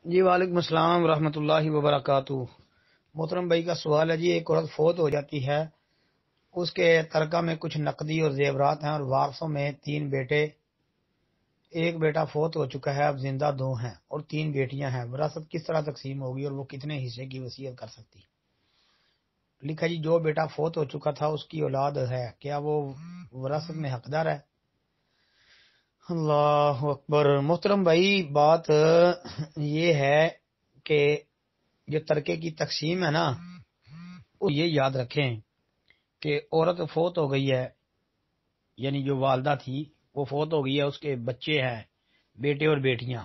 جی وعلیکم السلام ورحمۃ اللہ وبرکاتہ۔ محترم بھائی کا سوال ہے جی، ایک عورت فوت ہو جاتی ہے، اس کے ترکہ میں کچھ نقدی اور زیورات ہیں اور وارثوں میں 3 بیٹے، ایک بیٹا فوت ہو چکا ہے، اب زندہ 2 ہیں اور 3 بیٹیاں ہیں، وراثت کس طرح تقسیم ہوگی اور وہ کتنے حصے کی وصیت کر سکتی؟ لکھا جی جو بیٹا فوت ہو چکا تھا اس کی اولاد ہے، کیا وہ وراثت میں حقدار ہے؟ اللہ اکبر۔ محترم بھائی بات یہ ہے کہ جو ترکے کی تقسیم ہے نا، وہ یہ یاد رکھیں کہ عورت فوت ہو گئی ہے، یعنی جو والدہ تھی وہ فوت ہو گئی ہے، اس کے بچے ہیں، بیٹے اور بیٹیاں۔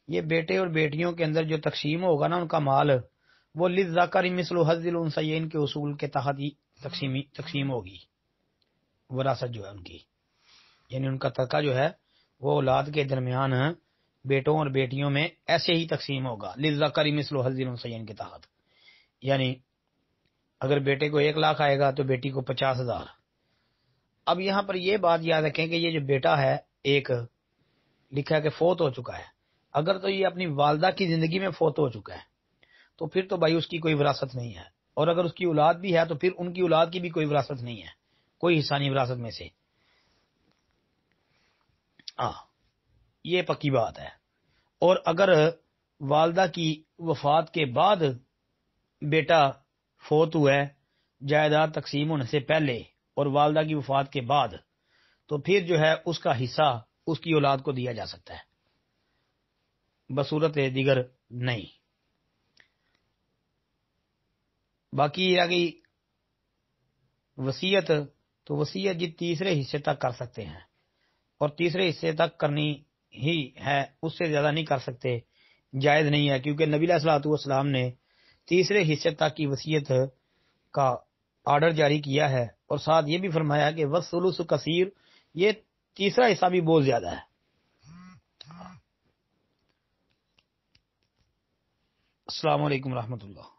یہ بیٹے اور بیٹیوں کے اندر جو تقسیم ہوگا نا ان کا مال، وہ للذکر مثل حظ الانثیین کے اصول کے تحت ہی تقسیم ہوگی۔ وراثت جو ہے ان کی، یعنی ان کا ترکہ جو ہے وہ اولاد کے درمیان بیٹوں اور بیٹیوں میں ایسے ہی تقسیم ہوگا، للذکر مثل حظ الانثیین کے تحت۔ یعنی اگر بیٹے کو 1 لاکھ آئے گا تو بیٹی کو 50,000۔ اب یہاں پر یہ بات یاد رکھیں کہ یہ جو بیٹا ہے ایک، لکھا ہے کہ فوت ہو چکا ہے، اگر تو یہ اپنی والدہ کی زندگی میں فوت ہو چکا ہے تو پھر تو بھائی اس کی کوئی وراثت نہیں ہے، اور اگر اس کی اولاد بھی ہے تو پھر ان کی اولاد کی بھی کوئی وراثت نہیں ہے، کوئی حصہ نہیں وراثت میں سے۔ یہ پکی بات ہے۔ اور اگر والدہ کی وفات کے بعد بیٹا فوت ہوا ہے جائیداد تقسیم ہونے سے پہلے اور والدہ کی وفات کے بعد، تو پھر جو ہے اس کا حصہ اس کی اولاد کو دیا جا سکتا ہے، بصورت دیگر نہیں۔ باقی یہ آگئی وصیت، تو وصیت جی تیسرے حصے تک کر سکتے ہیں، اور تیسرے حصے تک کرنی ہی ہے، اس سے زیادہ نہیں کر سکتے، جائز نہیں ہے، کیونکہ نبی علیہ الصلوۃ والسلام نے تیسرے حصے تک کی وصیت کا آرڈر جاری کیا ہے، اور ساتھ یہ بھی فرمایا کہ والثلث کثیر، یہ تیسرا حصہ بھی بہت زیادہ ہے۔ السلام علیکم ورحمۃ اللہ۔